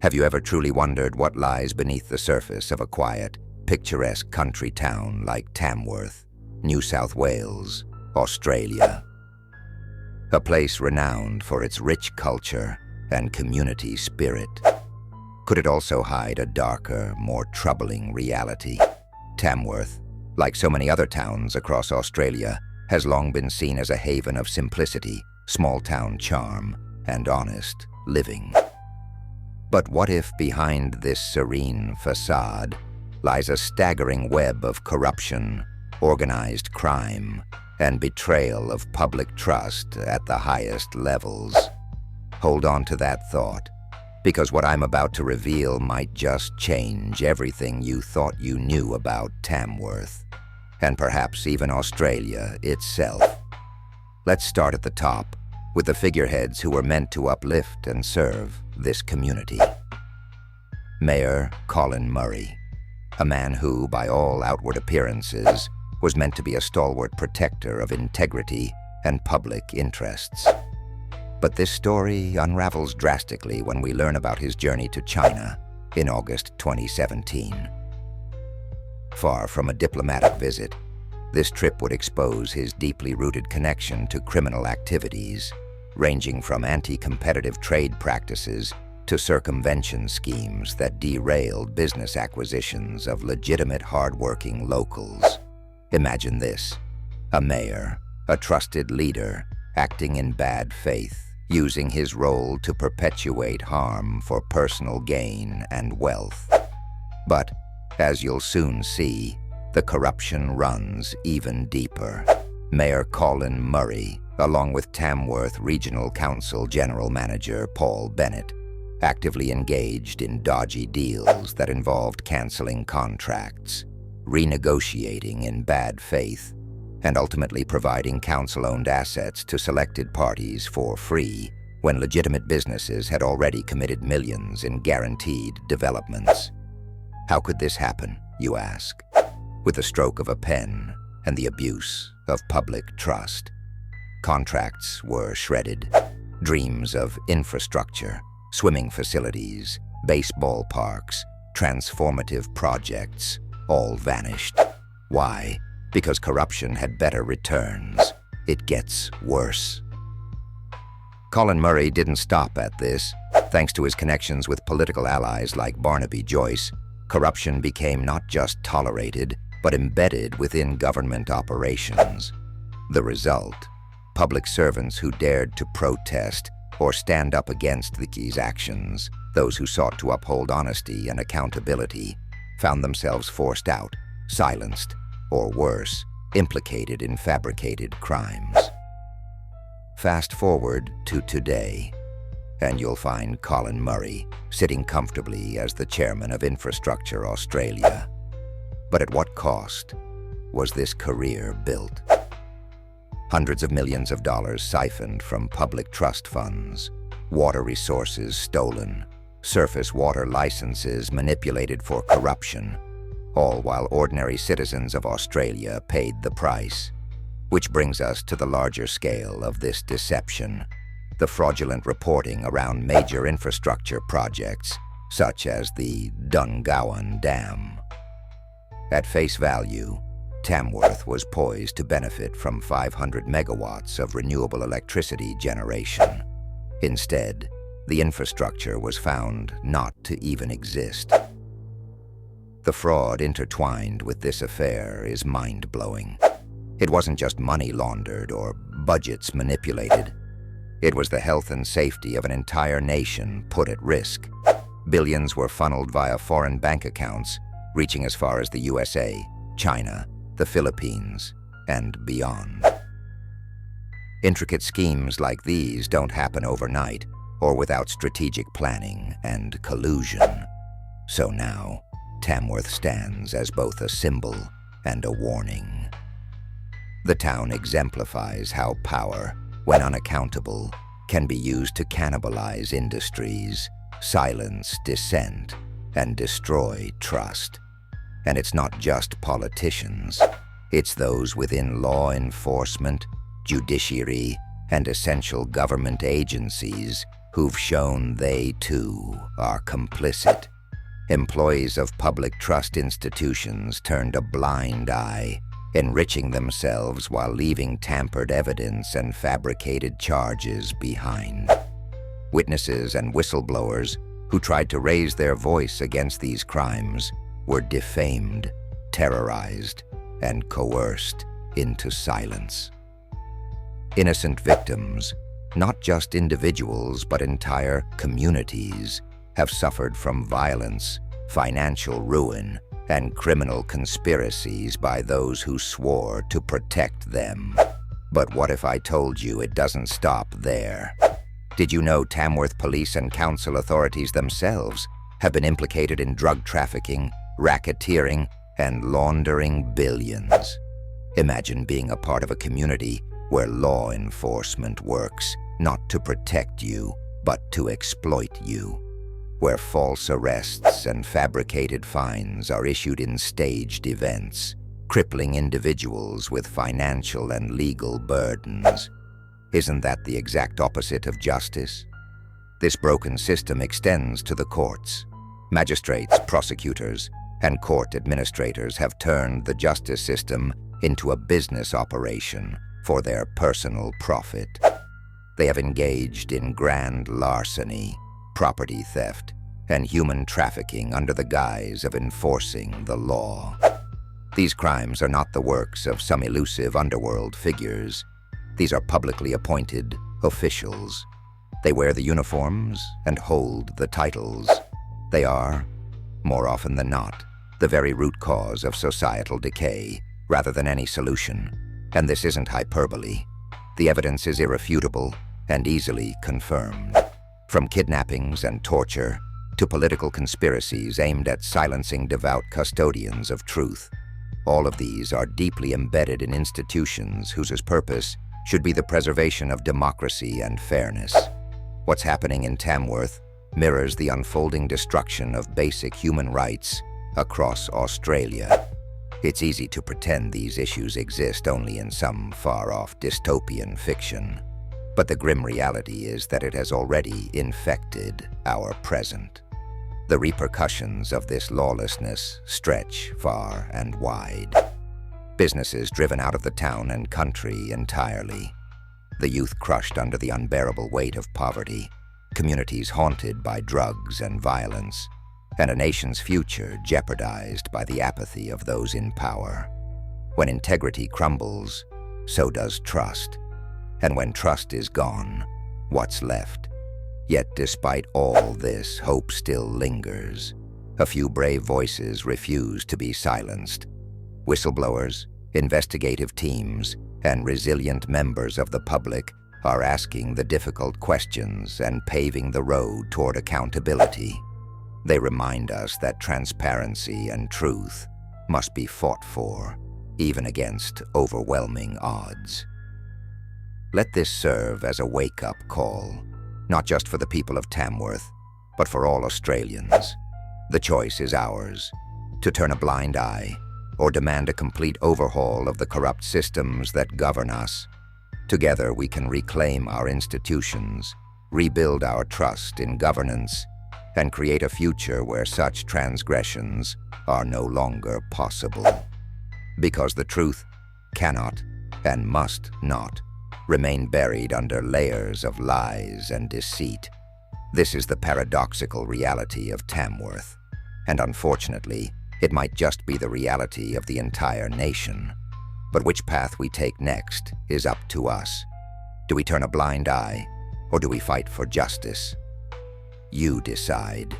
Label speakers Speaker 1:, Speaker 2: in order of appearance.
Speaker 1: Have you ever truly wondered what lies beneath the surface of a quiet, picturesque country town like Tamworth, New South Wales, Australia? A place renowned for its rich culture and community spirit. Could it also hide a darker, more troubling reality? Tamworth, like so many other towns across Australia, has long been seen as a haven of simplicity, small-town charm, and honest living. But what if behind this serene facade lies a staggering web of corruption, organized crime, and betrayal of public trust at the highest levels? Hold on to that thought, because what I'm about to reveal might just change everything you thought you knew about Tamworth, and perhaps even Australia itself. Let's start at the top, with the figureheads who were meant to uplift and serve this community. Mayor Colin Murray, a man who, by all outward appearances, was meant to be a stalwart protector of integrity and public interests. But this story unravels drastically when we learn about his journey to China in August 2017. Far from a diplomatic visit, this trip would expose his deeply rooted connection to criminal activities, ranging from anti-competitive trade practices to circumvention schemes that derailed business acquisitions of legitimate, hard-working locals. Imagine this: a mayor, a trusted leader, acting in bad faith, using his role to perpetuate harm for personal gain and wealth. But, as you'll soon see, the corruption runs even deeper. Mayor Colin Murray, along with Tamworth Regional Council General Manager Paul Bennett, actively engaged in dodgy deals that involved canceling contracts, renegotiating in bad faith, and ultimately providing council-owned assets to selected parties for free when legitimate businesses had already committed millions in guaranteed developments. How could this happen, you ask? With the stroke of a pen and the abuse of public trust. Contracts were shredded. Dreams of infrastructure, swimming facilities, baseball parks, transformative projects, all vanished. Why? Because corruption had better returns. It gets worse. Colin Murray didn't stop at this. Thanks to his connections with political allies like Barnaby Joyce, corruption became not just tolerated, but embedded within government operations. The result: public servants who dared to protest or stand up against these actions, those who sought to uphold honesty and accountability, found themselves forced out, silenced, or worse, implicated in fabricated crimes. Fast forward to today, and you'll find Colin Murray sitting comfortably as the chairman of Infrastructure Australia. But at what cost was this career built? Hundreds of millions of dollars siphoned from public trust funds, water resources stolen, surface water licenses manipulated for corruption, all while ordinary citizens of Australia paid the price. Which brings us to the larger scale of this deception: the fraudulent reporting around major infrastructure projects, such as the Dungowan Dam. At face value, Tamworth was poised to benefit from 500 megawatts of renewable electricity generation. Instead, the infrastructure was found not to even exist. The fraud intertwined with this affair is mind-blowing. It wasn't just money laundered or budgets manipulated. It was the health and safety of an entire nation put at risk. Billions were funneled via foreign bank accounts, reaching as far as the USA, China, the Philippines, and beyond. Intricate schemes like these don't happen overnight or without strategic planning and collusion. So now, Tamworth stands as both a symbol and a warning. The town exemplifies how power, when unaccountable, can be used to cannibalize industries, silence dissent, and destroy trust. And it's not just politicians. It's those within law enforcement, judiciary, and essential government agencies who've shown they, too, are complicit. Employees of public trust institutions turned a blind eye, enriching themselves while leaving tampered evidence and fabricated charges behind. Witnesses and whistleblowers who tried to raise their voice against these crimes were defamed, terrorized, and coerced into silence. Innocent victims, not just individuals but entire communities, have suffered from violence, financial ruin, and criminal conspiracies by those who swore to protect them. But what if I told you it doesn't stop there? Did you know Tamworth police and council authorities themselves have been implicated in drug trafficking, racketeering, and laundering billions? Imagine being a part of a community where law enforcement works not to protect you, but to exploit you. Where false arrests and fabricated fines are issued in staged events, crippling individuals with financial and legal burdens. Isn't that the exact opposite of justice? This broken system extends to the courts. Magistrates, prosecutors, and court administrators have turned the justice system into a business operation for their personal profit. They have engaged in grand larceny, property theft, and human trafficking under the guise of enforcing the law. These crimes are not the works of some elusive underworld figures. These are publicly appointed officials. They wear the uniforms and hold the titles. They are, more often than not, the very root cause of societal decay, rather than any solution. And this isn't hyperbole. The evidence is irrefutable and easily confirmed. From kidnappings and torture to political conspiracies aimed at silencing devout custodians of truth, all of these are deeply embedded in institutions whose purpose should be the preservation of democracy and fairness. What's happening in Tamworth mirrors the unfolding destruction of basic human rights across Australia. It's easy to pretend these issues exist only in some far-off dystopian fiction, but the grim reality is that it has already infected our present. The repercussions of this lawlessness stretch far and wide. Businesses driven out of the town and country entirely. The youth crushed under the unbearable weight of poverty. Communities haunted by drugs and violence. And a nation's future jeopardized by the apathy of those in power. When integrity crumbles, so does trust. And when trust is gone, what's left? Yet despite all this, hope still lingers. A few brave voices refuse to be silenced. Whistleblowers, investigative teams, and resilient members of the public are asking the difficult questions and paving the road toward accountability. They remind us that transparency and truth must be fought for, even against overwhelming odds. Let this serve as a wake-up call, not just for the people of Tamworth, but for all Australians. The choice is ours, to turn a blind eye or demand a complete overhaul of the corrupt systems that govern us. Together we can reclaim our institutions, rebuild our trust in governance, and create a future where such transgressions are no longer possible. Because the truth cannot and must not remain buried under layers of lies and deceit. This is the paradoxical reality of Tamworth, and unfortunately, it might just be the reality of the entire nation. But which path we take next is up to us. Do we turn a blind eye, or do we fight for justice? You decide.